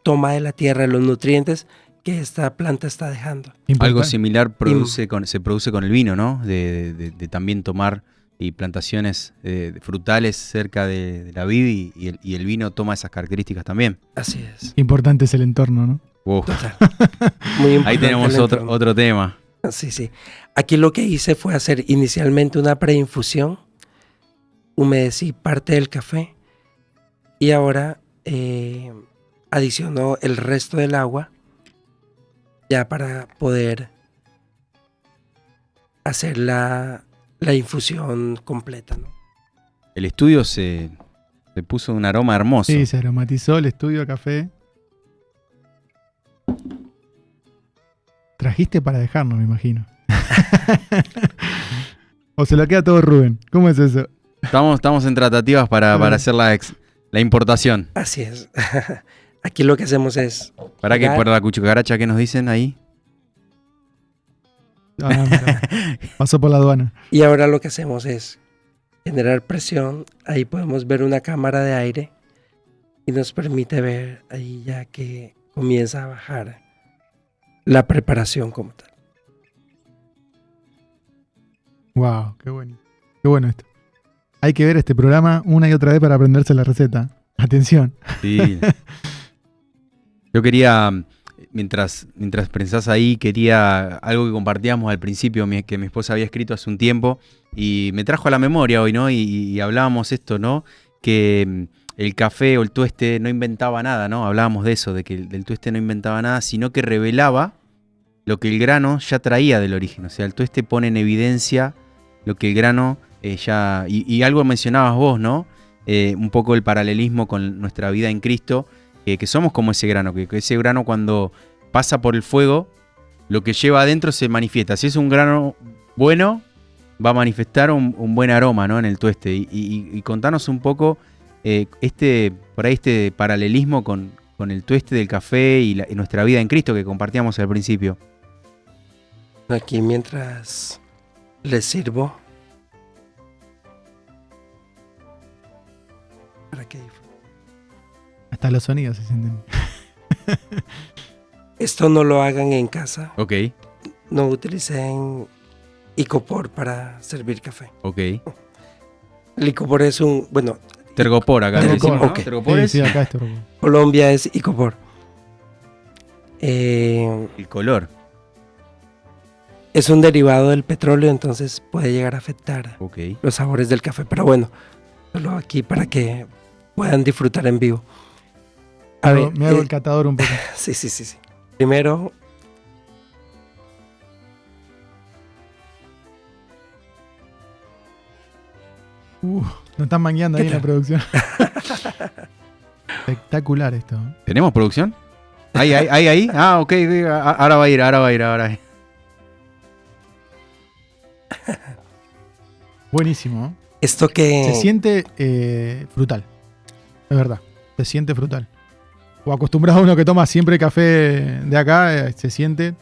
toma de la tierra los nutrientes que esta planta está dejando. Algo similar se produce con el vino, ¿no? De también tomar y plantaciones frutales cerca de la vid y el vino toma esas características también. Así es. Importante es el entorno, ¿no? Total. Muy importante. Ahí tenemos otro tema. Sí, sí. Aquí lo que hice fue hacer inicialmente una preinfusión, humedecí parte del café y ahora adicionó el resto del agua ya para poder hacer la infusión completa, ¿no? El estudio se puso un aroma hermoso. Sí, se aromatizó el estudio a café. Trajiste para dejarnos, me imagino. O se lo queda todo Rubén. ¿Cómo es eso? Estamos en tratativas para hacer la importación. Así es. Aquí lo que hacemos es... ¿Para qué? ¿Por la cucharacha que nos dicen ahí? Pasó por la aduana. Y ahora lo que hacemos es generar presión. Ahí podemos ver una cámara de aire y nos permite ver ahí ya que comienza a bajar la preparación como tal. Wow, qué bueno. Qué bueno esto. Hay que ver este programa una y otra vez para aprenderse la receta. Atención. Sí. Yo quería, mientras pensás ahí, quería algo que compartíamos al principio, que mi esposa había escrito hace un tiempo, y me trajo a la memoria hoy, ¿no? Y hablábamos esto, ¿no? Que el café o el tueste no inventaba nada, ¿no? Hablábamos de eso, de que el tueste no inventaba nada, sino que revelaba lo que el grano ya traía del origen. O sea, el tueste pone en evidencia lo que el grano ya... Y algo mencionabas vos, ¿no? Un poco el paralelismo con nuestra vida en Cristo, que somos como ese grano, que ese grano cuando pasa por el fuego, lo que lleva adentro se manifiesta. Si es un grano bueno, va a manifestar un buen aroma, ¿no? En el tueste. Y contanos un poco por ahí este paralelismo con el tueste del café y nuestra vida en Cristo que compartíamos al principio. Aquí mientras les sirvo, para que disfruten. Hasta los sonidos se sienten. Esto no lo hagan en casa. Ok. No utilicen icopor para servir café. Ok. El icopor es un... Bueno, Tergopor acá. Tergopor, decimos, ¿no? ok. Tergopor Sí, acá es Tergopor. Colombia es icopor. El color. Es un derivado del petróleo, entonces puede llegar a afectar los sabores del café. Pero bueno, solo aquí para que puedan disfrutar en vivo. Me hago el catador un poco. Sí. Primero, nos están mangueando ahí en la producción. Espectacular esto. ¿Tenemos producción? ¿Ahí? Ah, ok. Ahora va a ir. Buenísimo. Esto que... Se siente frutal. Es verdad. Se siente frutal. O acostumbrado a uno que toma siempre café de acá, se siente,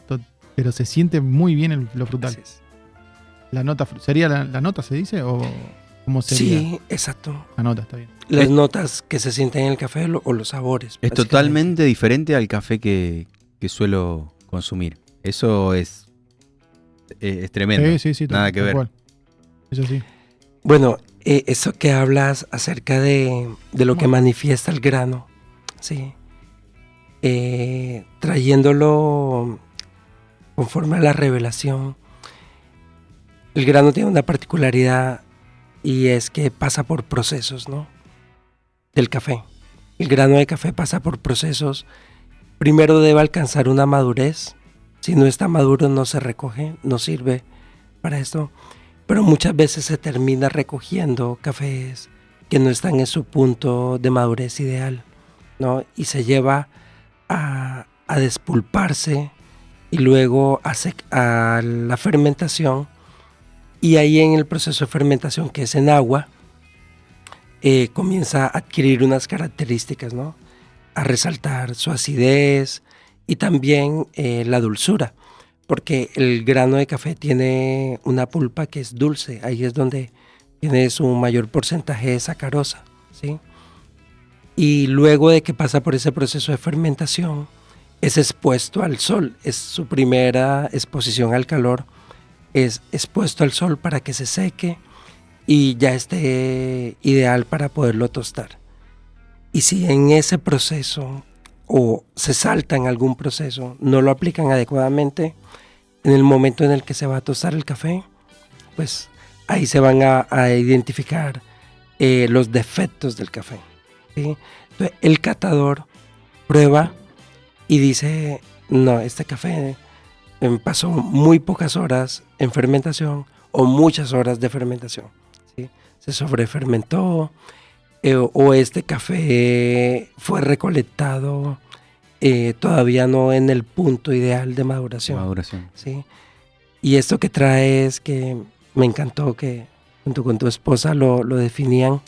pero se siente muy bien lo frutal. La nota, ¿sería la nota se dice? ¿O cómo sería? Sí, exacto. La nota, está bien. Las notas que se sienten en el café o los sabores. Es totalmente diferente al café que suelo consumir. Eso es tremendo. Sí. Nada que ver. Cual. Eso sí. Bueno, eso que hablas acerca de lo que manifiesta el grano, sí. Trayéndolo conforme a la revelación, el grano tiene una particularidad y es que pasa por procesos, ¿no? Del café. El grano de café pasa por procesos. Primero debe alcanzar una madurez. Si no está maduro no se recoge, no sirve para esto, pero muchas veces se termina recogiendo cafés que no están en su punto de madurez ideal, ¿no? Y se lleva a despulparse y luego a la fermentación, y ahí en el proceso de fermentación, que es en agua, comienza a adquirir unas características, ¿no? A resaltar su acidez y también la dulzura, porque el grano de café tiene una pulpa que es dulce, ahí es donde tiene su mayor porcentaje de sacarosa, ¿sí? Y luego de que pasa por ese proceso de fermentación, es expuesto al sol, es su primera exposición al calor, es expuesto al sol para que se seque y ya esté ideal para poderlo tostar. Y si en ese proceso o se salta en algún proceso, no lo aplican adecuadamente, en el momento en el que se va a tostar el café, pues ahí se van a identificar los defectos del café, ¿sí? Entonces, el catador prueba y dice, no, este café pasó muy pocas horas en fermentación o muchas horas de fermentación, ¿sí? Se sobrefermentó, o este café fue recolectado todavía no en el punto ideal de maduración. ¿Sí? Y esto que trae es que me encantó que junto con tu esposa lo definían,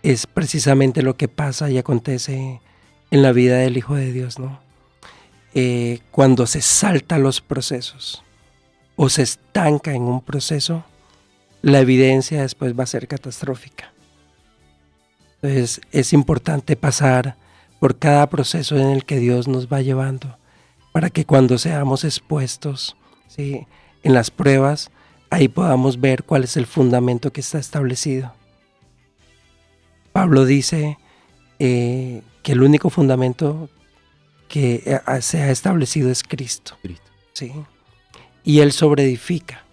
es precisamente lo que pasa y acontece en la vida del Hijo de Dios, ¿no? Cuando se salta los procesos o se estanca en un proceso, la evidencia después va a ser catastrófica. Entonces es importante pasar por cada proceso en el que Dios nos va llevando, para que cuando seamos expuestos, ¿sí?, en las pruebas, ahí podamos ver cuál es el fundamento que está establecido. Pablo dice que el único fundamento que se ha establecido es Cristo. ¿Sí? Y Él sobreedifica.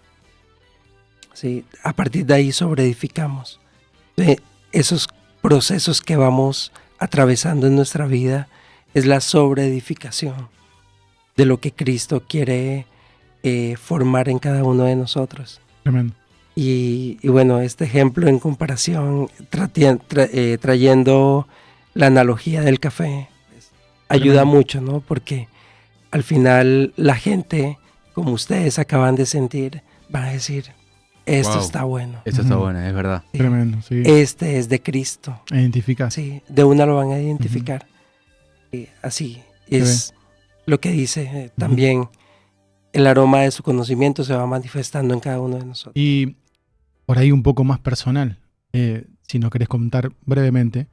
¿Sí? A partir de ahí sobreedificamos. Esos procesos que vamos atravesando en nuestra vida es la sobreedificación de lo que Cristo quiere formar en cada uno de nosotros. Tremendo. Y bueno, este ejemplo en comparación, trayendo la analogía del café, pues, ayuda mucho, ¿no? Porque al final la gente, como ustedes acaban de sentir, van a decir, esto está bueno. Esto está bueno, es verdad. Sí. Tremendo, sí. Este es de Cristo. Identificar. Sí, de una lo van a identificar. Sí, así es lo que dice también. El aroma de su conocimiento se va manifestando en cada uno de nosotros. Y por ahí un poco más personal, si nos querés contar brevemente,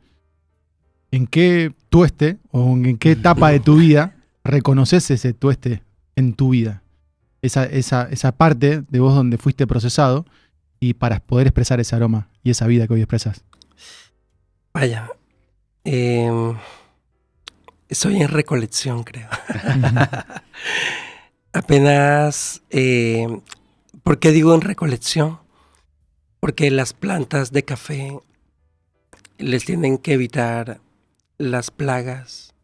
¿en qué tueste o en qué etapa de tu vida reconoces ese tueste en tu vida? Esa parte de vos donde fuiste procesado y para poder expresar ese aroma y esa vida que hoy expresas. Vaya, estoy en recolección, creo. Apenas, ¿por qué digo en recolección? Porque las plantas de café les tienen que evitar las plagas.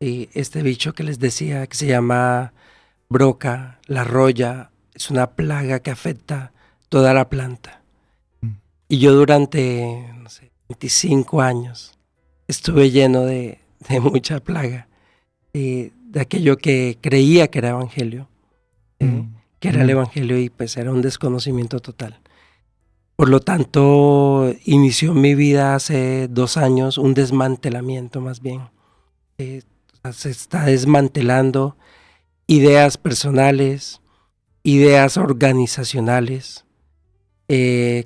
Y este bicho que les decía que se llama broca, la roya, es una plaga que afecta toda la planta. Y yo durante, 25 años estuve lleno de mucha plaga. De aquello que creía que era evangelio, que era el evangelio, y pues era un desconocimiento total. Por lo tanto, inició mi vida hace 2 años un desmantelamiento más bien. Se está desmantelando ideas personales, ideas organizacionales,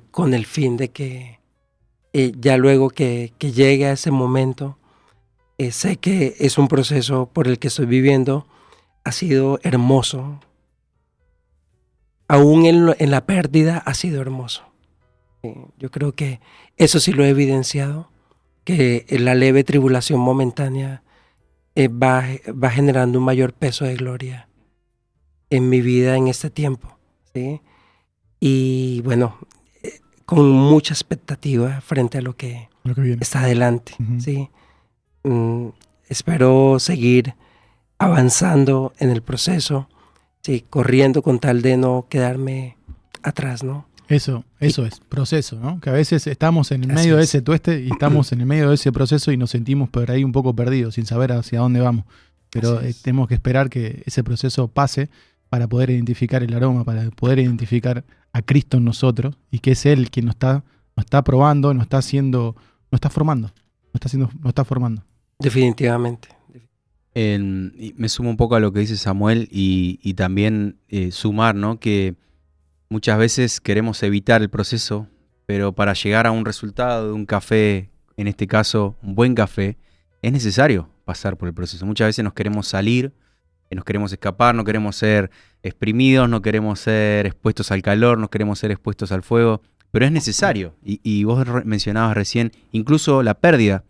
con el fin de que ya luego que llegue a ese momento, sé que es un proceso por el que estoy viviendo, ha sido hermoso. Aún en la pérdida ha sido hermoso. Yo creo que eso sí lo he evidenciado, que la leve tribulación momentánea va generando un mayor peso de gloria en mi vida en este tiempo, ¿sí? Y bueno, con mucha expectativa frente a lo que viene. está adelante, ¿sí? Espero seguir avanzando en el proceso, ¿sí? Corriendo con tal de no quedarme atrás, ¿no? Eso es proceso, ¿no? Que a veces estamos en el Así medio de es. ese tueste y estamos en el medio de ese proceso y nos sentimos por ahí un poco perdidos, sin saber hacia dónde vamos. Pero Así es. tenemos que esperar que ese proceso pase para poder identificar el aroma, para poder identificar a Cristo en nosotros y que es Él quien nos está probando, nos está haciendo, nos está formando, nos está formando. Definitivamente. Y me sumo un poco a lo que dice Samuel y también sumar, ¿no? Que muchas veces queremos evitar el proceso, pero para llegar a un resultado de un café, en este caso un buen café, es necesario pasar por el proceso. Muchas veces nos queremos salir, nos queremos escapar, no queremos ser exprimidos, no queremos ser expuestos al calor, no queremos ser expuestos al fuego, pero es necesario. Y vos mencionabas recién incluso la pérdida.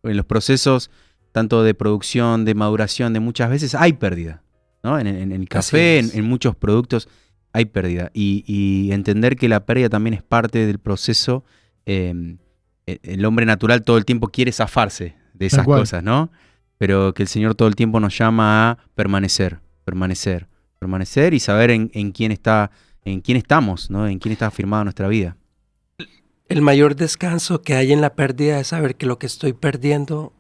En los procesos tanto de producción, de maduración, de muchas veces hay pérdida, ¿no? En el café, en muchos productos hay pérdida. Y entender que la pérdida también es parte del proceso. El hombre natural todo el tiempo quiere zafarse de esas cosas, ¿no? Pero que el Señor todo el tiempo nos llama a permanecer y saber en quién estamos, ¿no? En quién está afirmada nuestra vida. El mayor descanso que hay en la pérdida es saber que lo que estoy perdiendo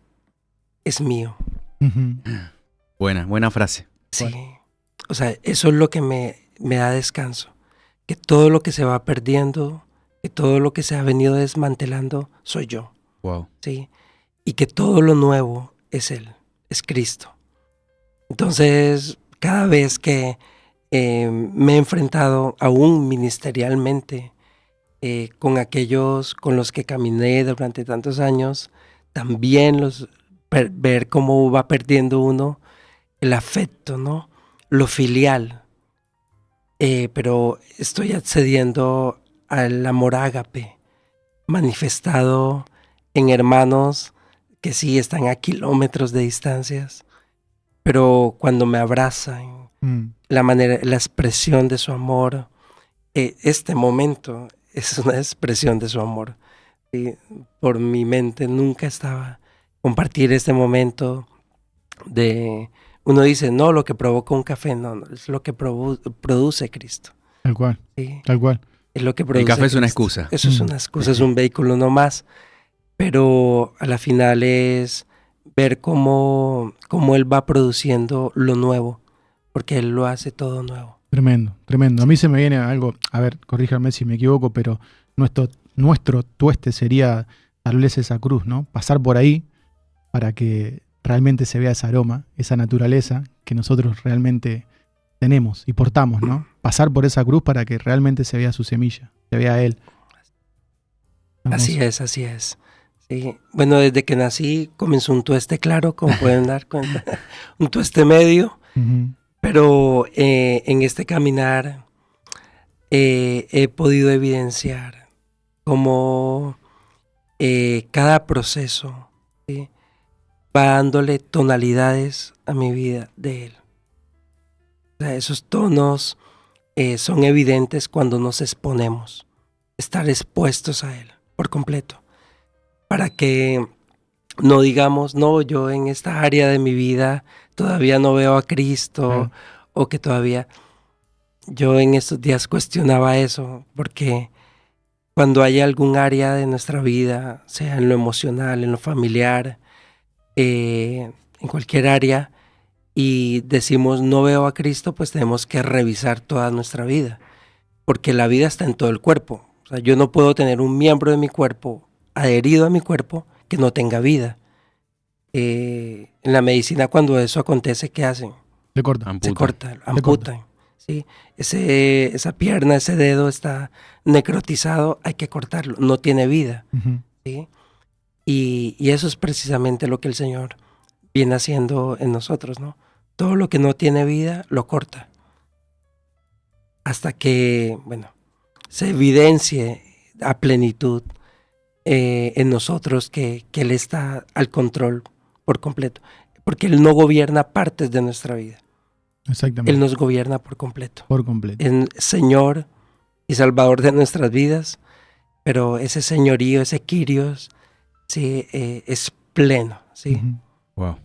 es mío. Uh-huh. Buena frase. Sí. Bueno. O sea, eso es lo que me da descanso. Que todo lo que se va perdiendo, que todo lo que se ha venido desmantelando, soy yo. Wow. ¿Sí? Y que todo lo nuevo es Él, es Cristo. Entonces, cada vez que me he enfrentado aún ministerialmente con aquellos con los que caminé durante tantos años, también ver cómo va perdiendo uno el afecto, ¿no? Lo filial. Pero estoy accediendo al amor ágape, manifestado en hermanos que sí están a kilómetros de distancias, pero cuando me abrazan, la expresión de su amor, este momento es una expresión de su amor. ¿Sí? Por mi mente nunca estaba compartir este momento de... Uno dice, no, lo que provoca un café, no, es lo que produce Cristo. Tal cual, ¿Sí? tal cual. Es lo que produce el café Cristo. es una excusa. Eso es una excusa, es un vehículo no más. Pero a la final es ver cómo Él va produciendo lo nuevo, porque Él lo hace todo nuevo. Tremendo, tremendo. A mí se me viene algo, a ver, corríjame si me equivoco, pero nuestro tueste sería tal vez esa cruz, ¿no? Pasar por ahí para que realmente se vea ese aroma, esa naturaleza que nosotros realmente tenemos y portamos, ¿no? Pasar por esa cruz para que realmente se vea su semilla, se vea Él. Hermoso. Así es. Sí. Bueno, desde que nací comenzó un tueste claro, como pueden dar cuenta, un tueste medio, pero en este caminar he podido evidenciar cómo cada proceso, ¿sí?, va dándole tonalidades a mi vida de Él. O sea, esos tonos son evidentes cuando nos exponemos, estar expuestos a Él por completo, para que no digamos, no, yo en esta área de mi vida todavía no veo a Cristo, o que todavía... Yo en estos días cuestionaba eso, porque cuando hay algún área de nuestra vida, sea en lo emocional, en lo familiar, en cualquier área, y decimos no veo a Cristo, pues tenemos que revisar toda nuestra vida, porque la vida está en todo el cuerpo. O sea, yo no puedo tener un miembro de mi cuerpo adherido a mi cuerpo que no tenga vida. En la medicina, cuando eso acontece, ¿qué hacen? Se corta. Se corta, amputan. ¿Sí? Esa pierna, ese dedo está necrotizado, hay que cortarlo, no tiene vida. ¿Sí? Y eso es precisamente lo que el Señor viene haciendo en nosotros, ¿no? Todo lo que no tiene vida, lo corta. Hasta que, bueno, se evidencie a plenitud en nosotros que Él está al control por completo. Porque Él no gobierna partes de nuestra vida. Exactamente. Él nos gobierna por completo. Por completo. Es Señor y Salvador de nuestras vidas, pero ese señorío, ese Kyrios, sí, es pleno. ¿Sí? Wow.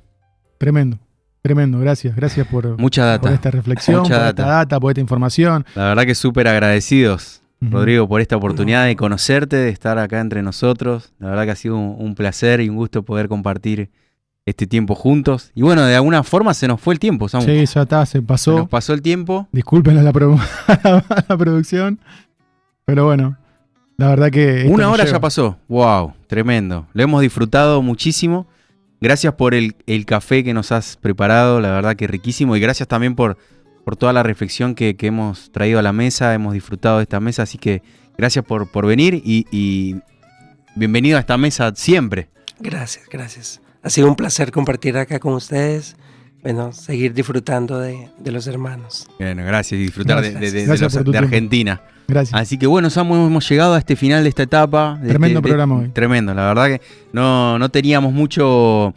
Tremendo. Tremendo, gracias. Gracias por, Mucha data. por esta reflexión, Mucha por esta data, por esta información. La verdad que súper agradecidos, Ujú. Rodrigo, por esta oportunidad de conocerte, de estar acá entre nosotros. La verdad que ha sido un placer y un gusto poder compartir este tiempo juntos. Y bueno, de alguna forma se nos fue el tiempo, Samu. Sí, ya está, se Se pasó. nos pasó el tiempo. Disculpen a la, a la producción. Pero bueno, la verdad que... esto Una nos hora lleva. ya pasó. Wow, tremendo. Lo hemos disfrutado muchísimo. Gracias por el café que nos has preparado, la verdad que riquísimo. Y gracias también por toda la reflexión que hemos traído a la mesa. Hemos disfrutado de esta mesa, así que gracias por venir y bienvenido a esta mesa siempre. Gracias, gracias. Ha sido un placer compartir acá con ustedes. Bueno, seguir disfrutando de los hermanos. Bueno, gracias y disfrutar Gracias. de Gracias por tu de tiempo. Argentina. Gracias. Así que bueno, Samu, hemos llegado a este final de esta etapa. Tremendo programa hoy. Tremendo, la verdad que no teníamos mucho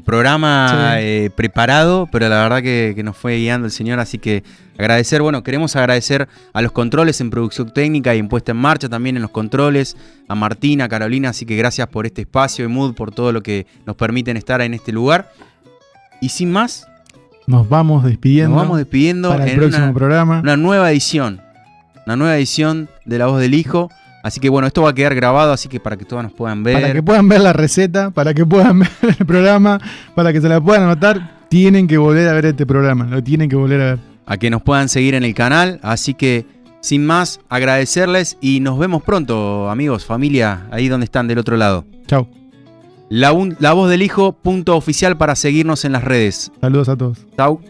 programa preparado, pero la verdad que nos fue guiando el Señor, así que agradecer, bueno, queremos agradecer a los controles en producción técnica y en puesta en marcha también en los controles, a Martina, a Carolina, así que gracias por este espacio, Mood, por todo lo que nos permiten estar en este lugar. Y sin más, Nos vamos despidiendo. nos vamos despidiendo para el en próximo programa. una nueva edición de La Voz del Hijo. Así que bueno, esto va a quedar grabado, así que para que todos nos puedan ver. Para que puedan ver la receta, para que puedan ver el programa, para que se la puedan anotar, tienen que volver a ver este programa. Lo tienen que volver a ver. A que nos puedan seguir en el canal. Así que, sin más, agradecerles y nos vemos pronto, amigos, familia, ahí donde están del otro lado. Chau. La Voz del Hijo, .oficial para seguirnos en las redes. Saludos a todos. Chau.